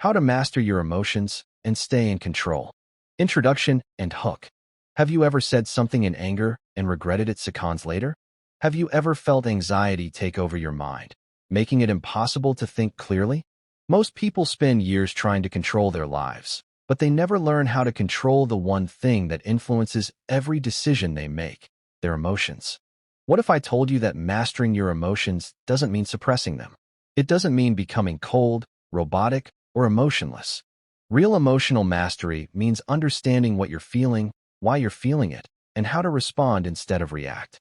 How to master your emotions and stay in control. Introduction and hook. Have you ever said something in anger and regretted it seconds later? Have you ever felt anxiety take over your mind, making it impossible to think clearly? Most people spend years trying to control their lives, but they never learn how to control the one thing that influences every decision they make: their emotions. What if I told you that mastering your emotions doesn't mean suppressing them? It doesn't mean becoming cold, robotic, or emotionless. Real emotional mastery means understanding what you're feeling, why you're feeling it, and how to respond instead of react.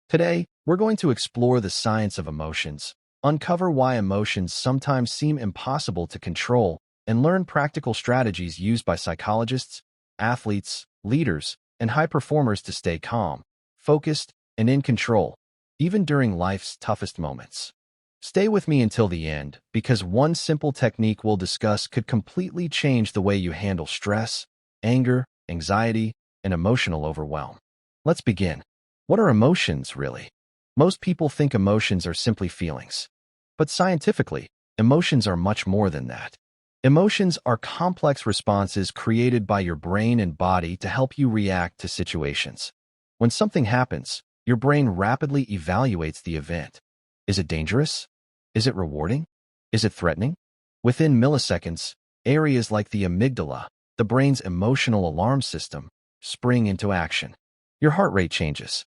Today, we're going to explore the science of emotions, uncover why emotions sometimes seem impossible to control, and learn practical strategies used by psychologists, athletes, leaders, and high performers to stay calm, focused, and in control, even during life's toughest moments. Stay with me until the end, because one simple technique we'll discuss could completely change the way you handle stress, anger, anxiety, and emotional overwhelm. Let's begin. What are emotions, really? Most people think emotions are simply feelings. But scientifically, emotions are much more than that. Emotions are complex responses created by your brain and body to help you react to situations. When something happens, your brain rapidly evaluates the event. Is it dangerous? Is it rewarding? Is it threatening? Within milliseconds, areas like the amygdala, the brain's emotional alarm system, spring into action. Your heart rate changes.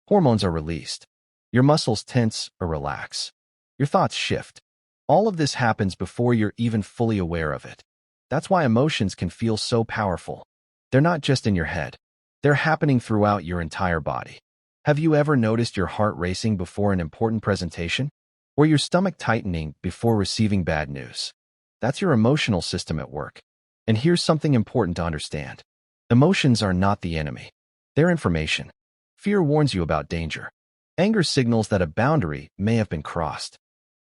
Hormones are released. Your muscles tense or relax. Your thoughts shift. All of this happens before you're even fully aware of it. That's why emotions can feel so powerful. They're not just in your head. They're happening throughout your entire body. Have you ever noticed your heart racing before an important presentation? Or your stomach tightening before receiving bad news? That's your emotional system at work. And here's something important to understand. Emotions are not the enemy. They're information. Fear warns you about danger. Anger signals that a boundary may have been crossed.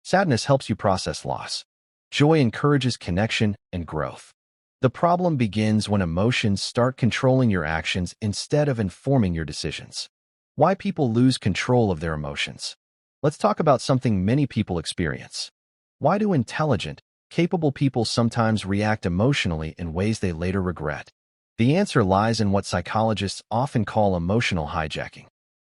Sadness helps you process loss. Joy encourages connection and growth. The problem begins when emotions start controlling your actions instead of informing your decisions. Why people lose control of their emotions. Let's talk about something many people experience. Why do intelligent, capable people sometimes react emotionally in ways they later regret? The answer lies in what psychologists often call emotional hijacking.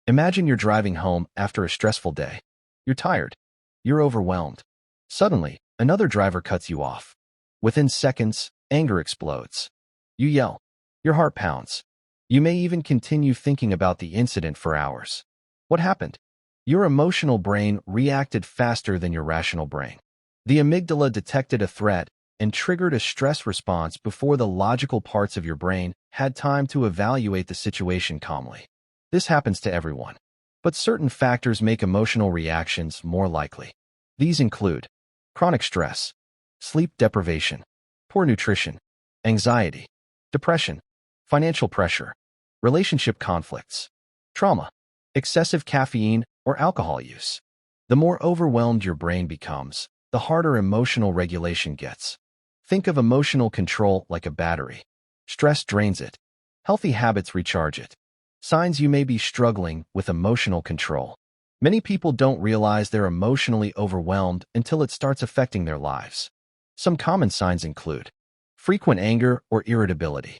Imagine you're driving home after a stressful day. You're tired. You're overwhelmed. Suddenly, another driver cuts you off. Within seconds, anger explodes. You yell. Your heart pounds. You may even continue thinking about the incident for hours. What happened? Your emotional brain reacted faster than your rational brain. The amygdala detected a threat and triggered a stress response before the logical parts of your brain had time to evaluate the situation calmly. This happens to everyone. But certain factors make emotional reactions more likely. These include chronic stress, sleep deprivation, poor nutrition, anxiety, depression, financial pressure, relationship conflicts, trauma, excessive caffeine or alcohol use. The more overwhelmed your brain becomes, the harder emotional regulation gets. Think of emotional control like a battery. Stress drains it. Healthy habits recharge it. Signs you may be struggling with emotional control. Many people don't realize they're emotionally overwhelmed until it starts affecting their lives. Some common signs include frequent anger or irritability,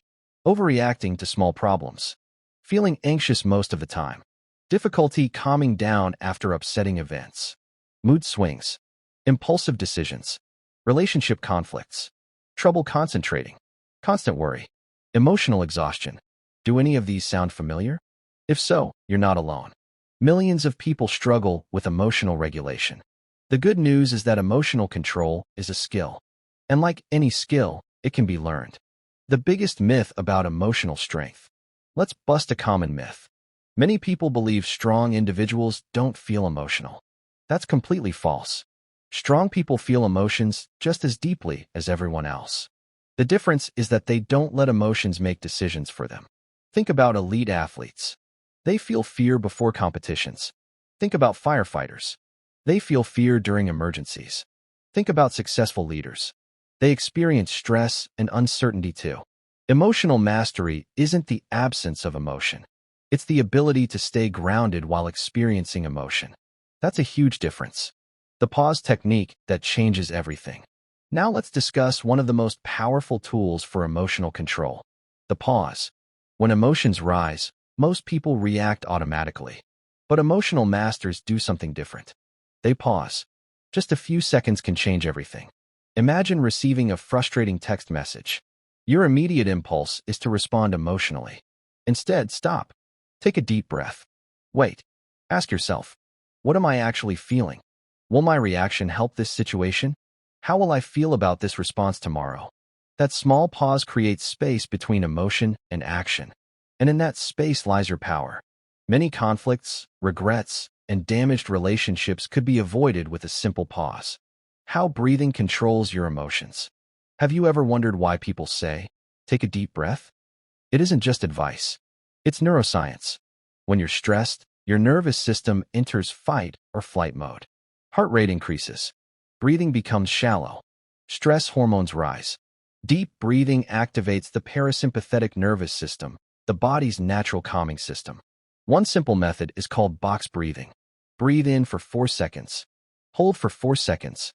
overreacting to small problems, feeling anxious most of the time, difficulty calming down after upsetting events, mood swings, impulsive decisions, relationship conflicts, trouble concentrating, constant worry, emotional exhaustion. Do any of these sound familiar? If so, you're not alone. Millions of people struggle with emotional regulation. The good news is that emotional control is a skill. And like any skill, it can be learned. The biggest myth about emotional strength. Let's bust a common myth. Many people believe strong individuals don't feel emotional. That's completely false. Strong people feel emotions just as deeply as everyone else. The difference is that they don't let emotions make decisions for them. Think about elite athletes. They feel fear before competitions. Think about firefighters. They feel fear during emergencies. Think about successful leaders. They experience stress and uncertainty too. Emotional mastery isn't the absence of emotion. It's the ability to stay grounded while experiencing emotion. That's a huge difference. The pause technique that changes everything. Now let's discuss one of the most powerful tools for emotional control, the pause. When emotions rise, most people react automatically. But emotional masters do something different. They pause. Just a few seconds can change everything. Imagine receiving a frustrating text message. Your immediate impulse is to respond emotionally. Instead, stop. Take a deep breath. Wait. Ask yourself, what am I actually feeling? Will my reaction help this situation? How will I feel about this response tomorrow? That small pause creates space between emotion and action. And in that space lies your power. Many conflicts, regrets, and damaged relationships could be avoided with a simple pause. How breathing controls your emotions. Have you ever wondered why people say, take a deep breath? It isn't just advice. It's neuroscience. When you're stressed, your nervous system enters fight or flight mode. Heart rate increases. Breathing becomes shallow. Stress hormones rise. Deep breathing activates the parasympathetic nervous system, the body's natural calming system. One simple method is called box breathing. Breathe in for 4 seconds. Hold for 4 seconds.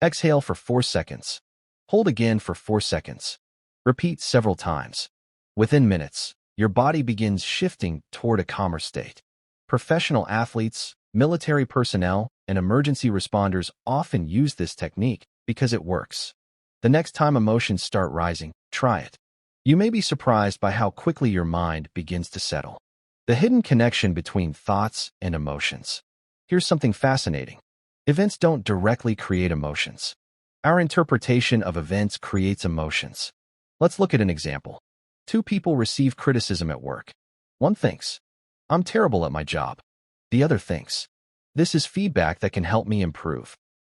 Exhale for 4 seconds. Hold again for 4 seconds. Repeat several times. Within minutes, your body begins shifting toward a calmer state. Professional athletes, military personnel, and emergency responders often use this technique because it works. The next time emotions start rising, try it. You may be surprised by how quickly your mind begins to settle. The hidden connection between thoughts and emotions. Here's something fascinating. Events don't directly create emotions. Our interpretation of events creates emotions. Let's look at an example. Two people receive criticism at work. One thinks, I'm terrible at my job. The other thinks, this is feedback that can help me improve.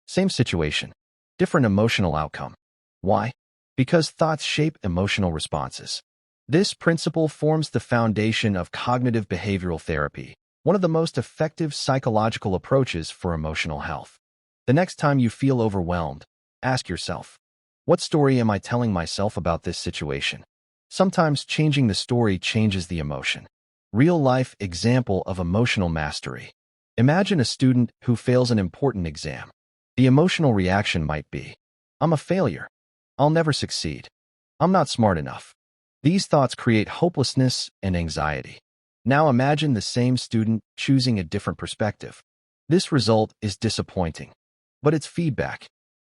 Same situation, different emotional outcome. Why? Because thoughts shape emotional responses. This principle forms the foundation of cognitive behavioral therapy, one of the most effective psychological approaches for emotional health. The next time you feel overwhelmed, ask yourself, what story am I telling myself about this situation? Sometimes changing the story changes the emotion. Real-life example of emotional mastery. Imagine a student who fails an important exam. The emotional reaction might be, I'm a failure. I'll never succeed. I'm not smart enough. These thoughts create hopelessness and anxiety. Now imagine the same student choosing a different perspective. This result is disappointing, but it's feedback.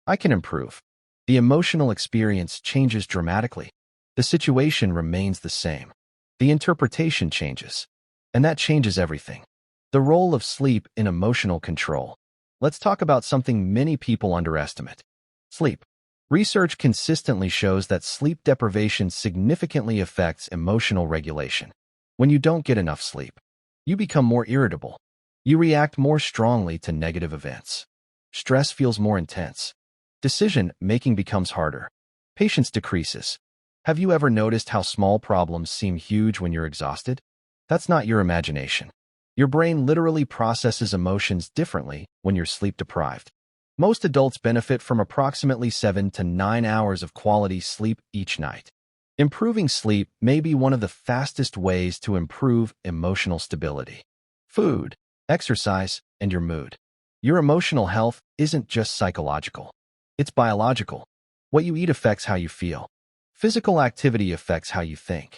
I can improve. The emotional experience changes dramatically. The situation remains the same. The interpretation changes, and that changes everything. The role of sleep in emotional control. Let's talk about something many people underestimate. Sleep. Research consistently shows that sleep deprivation significantly affects emotional regulation. When you don't get enough sleep, you become more irritable. You react more strongly to negative events. Stress feels more intense. Decision-making becomes harder. Patience decreases. Have you ever noticed how small problems seem huge when you're exhausted? That's not your imagination. Your brain literally processes emotions differently when you're sleep-deprived. Most adults benefit from approximately 7 to 9 hours of quality sleep each night. Improving sleep may be one of the fastest ways to improve emotional stability. Food, exercise, and your mood. Your emotional health isn't just psychological. It's biological. What you eat affects how you feel. Physical activity affects how you think.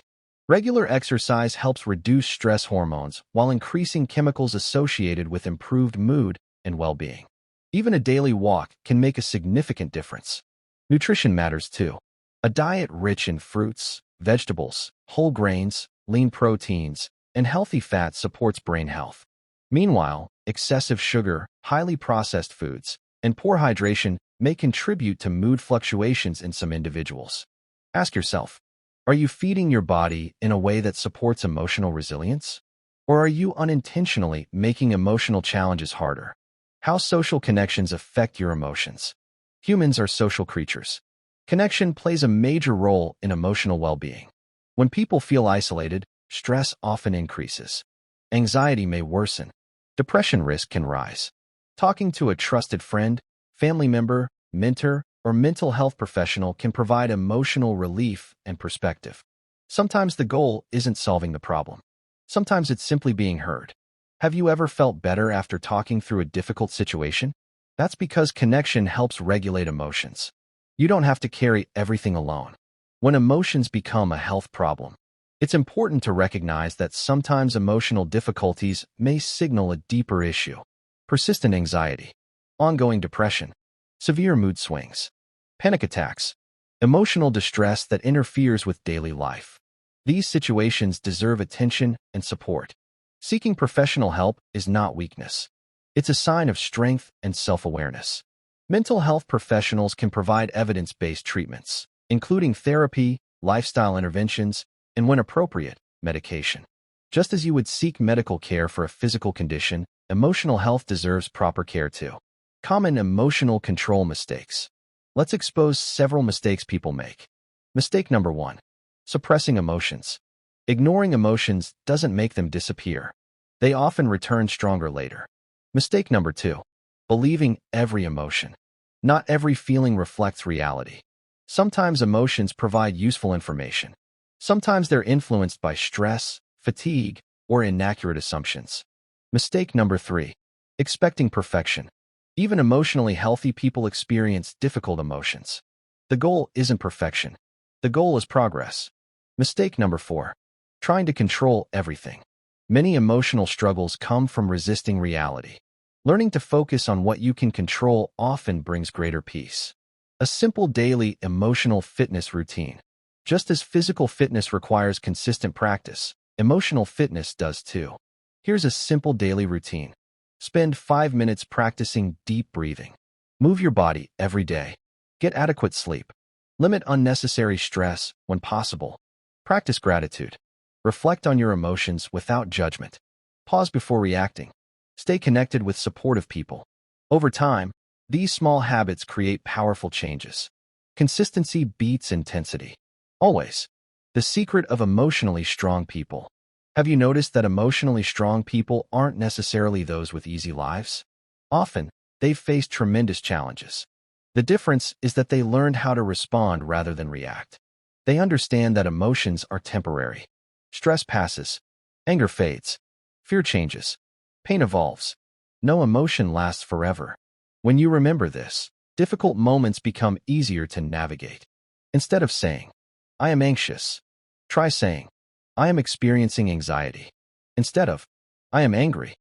Regular exercise helps reduce stress hormones while increasing chemicals associated with improved mood and well-being. Even a daily walk can make a significant difference. Nutrition matters too. A diet rich in fruits, vegetables, whole grains, lean proteins, and healthy fats supports brain health. Meanwhile, excessive sugar, highly processed foods, and poor hydration may contribute to mood fluctuations in some individuals. Ask yourself, are you feeding your body in a way that supports emotional resilience? Or are you unintentionally making emotional challenges harder? How social connections affect your emotions. Humans are social creatures. Connection plays a major role in emotional well-being. When people feel isolated, stress often increases. Anxiety may worsen. Depression risk can rise. Talking to a trusted friend, family member, mentor, or mental health professional can provide emotional relief and perspective. Sometimes the goal isn't solving the problem. Sometimes it's simply being heard. Have you ever felt better after talking through a difficult situation? That's because connection helps regulate emotions. You don't have to carry everything alone. When emotions become a health problem, it's important to recognize that sometimes emotional difficulties may signal a deeper issue: persistent anxiety, ongoing depression, severe mood swings, panic attacks, emotional distress that interferes with daily life. These situations deserve attention and support. Seeking professional help is not weakness. It's a sign of strength and self-awareness. Mental health professionals can provide evidence-based treatments, including therapy, lifestyle interventions, and, when appropriate, medication. Just as you would seek medical care for a physical condition, emotional health deserves proper care too. Common emotional control mistakes. Let's expose several mistakes people make. Mistake number 1. Suppressing emotions. Ignoring emotions doesn't make them disappear. They often return stronger later. Mistake number 2. Believing every emotion. Not every feeling reflects reality. Sometimes emotions provide useful information. Sometimes they're influenced by stress, fatigue, or inaccurate assumptions. Mistake number 3. Expecting perfection. Even emotionally healthy people experience difficult emotions. The goal isn't perfection. The goal is progress. Mistake number 4. Trying to control everything. Many emotional struggles come from resisting reality. Learning to focus on what you can control often brings greater peace. A simple daily emotional fitness routine. Just as physical fitness requires consistent practice, emotional fitness does too. Here's a simple daily routine. Spend 5 minutes practicing deep breathing. Move your body every day. Get adequate sleep. Limit unnecessary stress when possible. Practice gratitude. Reflect on your emotions without judgment. Pause before reacting. Stay connected with supportive people. Over time, these small habits create powerful changes. Consistency beats intensity. Always. The secret of emotionally strong people. Have you noticed that emotionally strong people aren't necessarily those with easy lives? Often, they've faced tremendous challenges. The difference is that they learned how to respond rather than react. They understand that emotions are temporary. Stress passes. Anger fades. Fear changes. Pain evolves. No emotion lasts forever. When you remember this, difficult moments become easier to navigate. Instead of saying, "I am anxious," try saying, "I am experiencing anxiety." Instead of, "I am angry,"